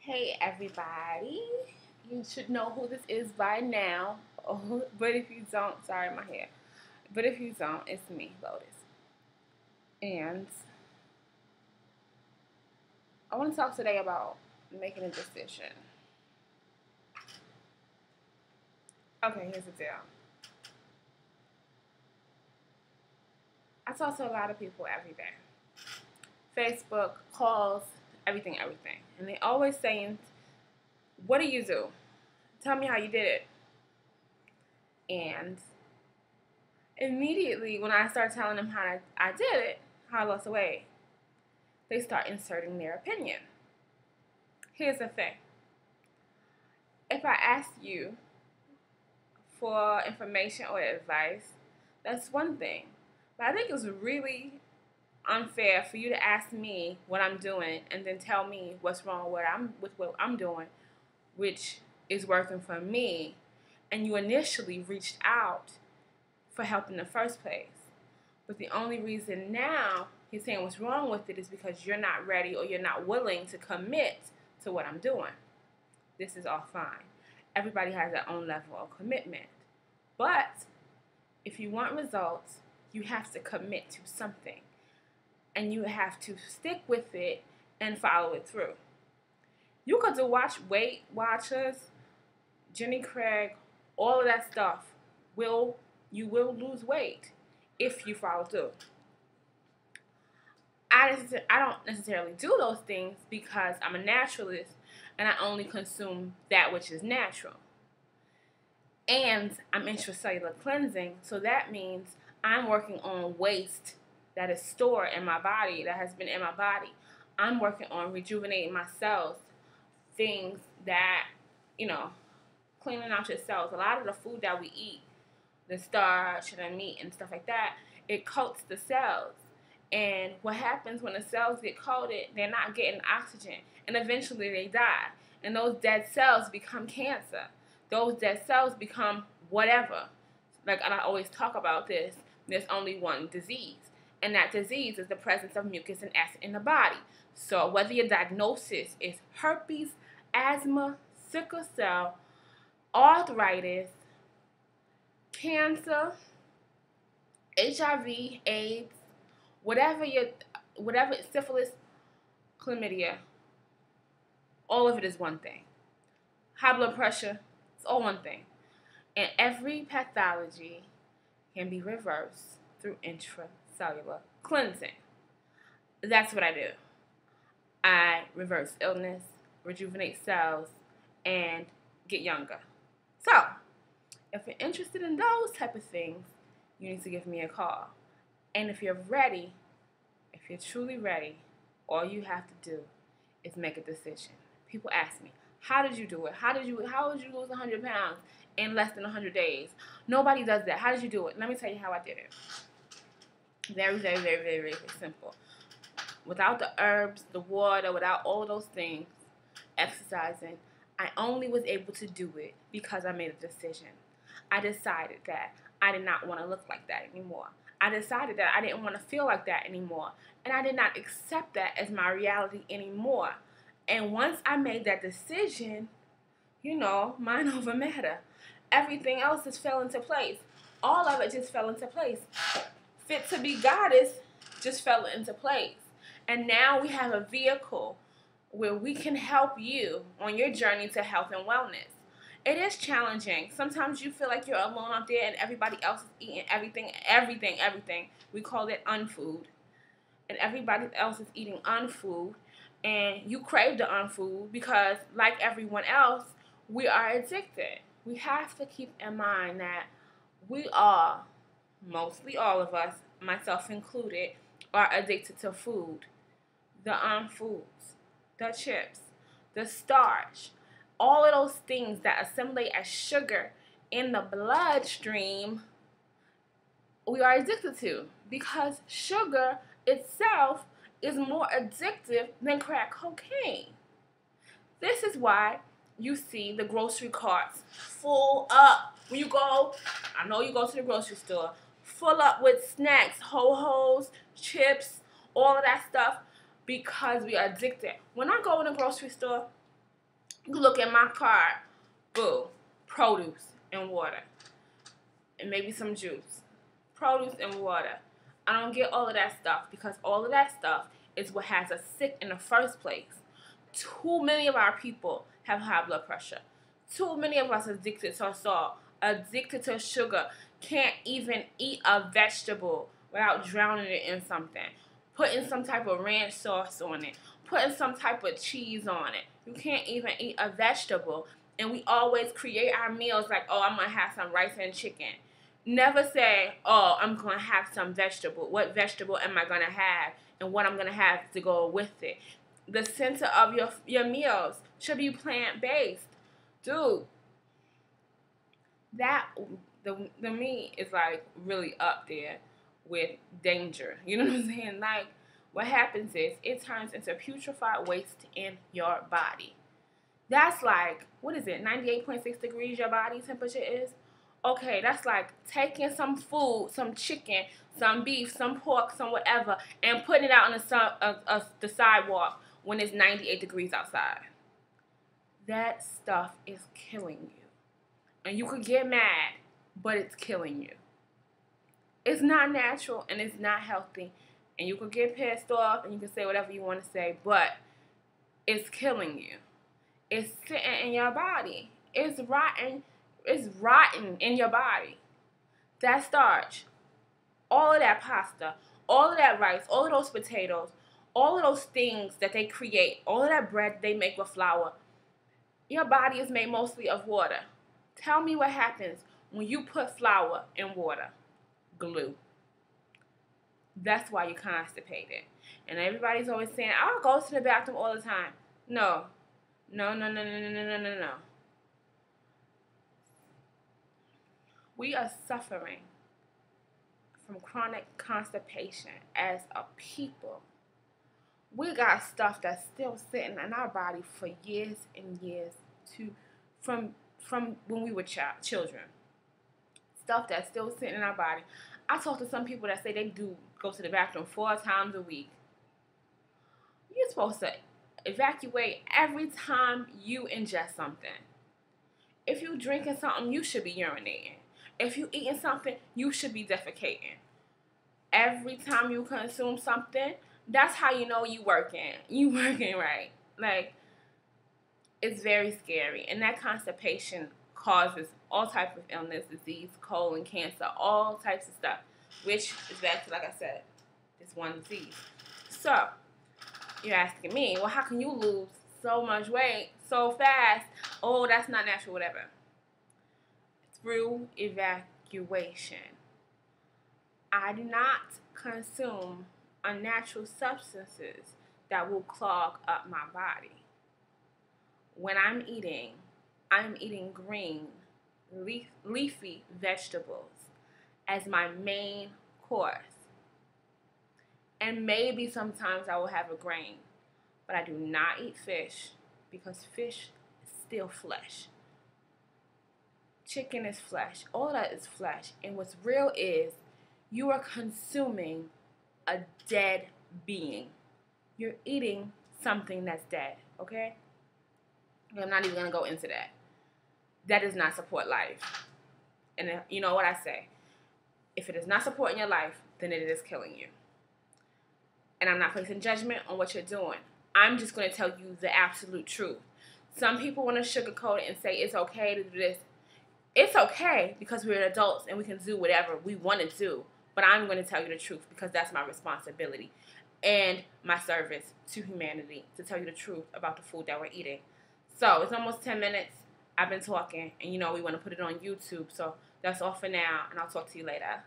Hey everybody, you should know who this is by now. Oh, but if you don't, sorry, my hair. But if you don't, it's me, Lotus. And I want to talk today about making a decision. Okay, here's the deal. I talk to a lot of people every day. Facebook, calls, everything. And they always saying, what do you do? Tell me how you did it. And immediately when I start telling them how I did it, how I lost the weight, they start inserting their opinion. Here's the thing. If I ask you for information or advice, that's one thing. But I think it's really unfair for you to ask me what I'm doing and then tell me what's wrong with what I'm doing, which is working for me, and you initially reached out for help in the first place. But the only reason now he's saying what's wrong with it is because you're not ready or you're not willing to commit to what I'm doing. This is all fine. Everybody has their own level of commitment. But if you want results, you have to commit to something. And you have to stick with it and follow it through. You could do Weight Watchers, Jenny Craig, all of that stuff. You will lose weight if you follow through. I don't necessarily do those things because I'm a naturalist and I only consume that which is natural. And I'm intracellular cleansing, so that means I'm working on waste that is stored in my body, that has been in my body. I'm working on rejuvenating my cells, things that, cleaning out your cells. A lot of the food that we eat, the starch and the meat and stuff like that, it coats the cells. And what happens when the cells get coated, they're not getting oxygen. And eventually they die. And those dead cells become cancer. Those dead cells become whatever. Like I always talk about this, there's only one disease. And that disease is the presence of mucus and acid in the body. So whether your diagnosis is herpes, asthma, sickle cell, arthritis, cancer, HIV, AIDS, whatever syphilis, chlamydia, all of it is one thing. High blood pressure, it's all one thing. And every pathology can be reversed through intracellular cleansing. That's what I do. I reverse illness, rejuvenate cells, and get younger. So, if you're interested in those type of things, you need to give me a call. And if you're ready, if you're truly ready, all you have to do is make a decision. People ask me, how did you do it? How did you lose 100 pounds in less than 100 days? Nobody does that. How did you do it? Let me tell you how I did it. Very, very, very, very, very simple. Without the herbs, the water, without all of those things, exercising, I only was able to do it because I made a decision. I decided that I did not want to look like that anymore. I decided that I didn't want to feel like that anymore. And I did not accept that as my reality anymore. And once I made that decision, mind over matter. Everything else just fell into place. All of it just fell into place. Fit to be goddess just fell into place. And now we have a vehicle where we can help you on your journey to health and wellness. It is challenging. Sometimes you feel like you're alone out there and everybody else is eating everything. We call it unfood. And everybody else is eating unfood. And you crave the unfood because, like everyone else, we are addicted. We have to keep in mind that we are, mostly all of us, myself included, are addicted to food. The unfoods, the chips, the starch, all of those things that assimilate as sugar in the bloodstream, we are addicted to because sugar itself is more addictive than crack cocaine. This is why you see the grocery carts full up. When you go, I know you go to the grocery store, full up with snacks, ho-hos, chips, all of that stuff, because we are addicted. When I go in the grocery store, You can look at my card. Boo. Produce and water. And maybe some juice. Produce and water. I don't get all of that stuff because all of that stuff is what has us sick in the first place. Too many of our people have high blood pressure. Too many of us are addicted to salt, addicted to sugar, can't even eat a vegetable without drowning it in something. Putting some type of ranch sauce on it. Putting some type of cheese on it. You can't even eat a vegetable. And we always create our meals like, oh, I'm going to have some rice and chicken. Never say, oh, I'm going to have some vegetable. What vegetable am I going to have? And what I'm going to have to go with it. The center of your meals should be plant-based. Dude, the meat is like really up there with danger. You know what I'm saying? Like, what happens is it turns into putrefied waste in your body. That's like, what is it, 98.6 degrees your body temperature is? Okay, that's like taking some food, some chicken, some beef, some pork, some whatever, and putting it out on the sidewalk when it's 98 degrees outside. That stuff is killing you. And you could get mad, but it's killing you. It's not natural and it's not healthy. And you could get pissed off and you can say whatever you want to say, but it's killing you. It's sitting in your body. It's rotten. It's rotten in your body. That starch, all of that pasta, all of that rice, all of those potatoes, all of those things that they create, all of that bread they make with flour, your body is made mostly of water. Tell me what happens when you put flour in water. Glue. That's why you're constipated. And everybody's always saying, I'll go to the bathroom all the time. No. No. We are suffering from chronic constipation as a people. We got stuff that's still sitting in our body for years and years from when we were children. Stuff that's still sitting in our body. I talk to some people that say they do go to the bathroom 4 times a week. You're supposed to evacuate every time you ingest something. If you're drinking something, you should be urinating. If you're eating something, you should be defecating. Every time you consume something, that's how you know you working. You working right. Like, it's very scary. And that constipation causes all types of illness, disease, colon cancer, all types of stuff. Which is back to, like I said, this one disease. So, you're asking me, well, how can you lose so much weight so fast? Oh, that's not natural, whatever. Through evacuation. I do not consume unnatural substances that will clog up my body. When I'm eating green, leafy vegetables as my main course. And maybe sometimes I will have a grain, but I do not eat fish because fish is still flesh. Chicken is flesh. All that is flesh. And what's real is you are consuming a dead being. You're eating something that's dead, okay? I'm not even going to go into that. That does not support life. And you know what I say? If it is not supporting your life, then it is killing you. And I'm not placing judgment on what you're doing. I'm just going to tell you the absolute truth. Some people want to sugarcoat it and say it's okay to do this. It's okay because we're adults and we can do whatever we want to do. But I'm going to tell you the truth because that's my responsibility and my service to humanity, to tell you the truth about the food that we're eating. So it's almost 10 minutes. I've been talking and we want to put it on YouTube. So that's all for now and I'll talk to you later.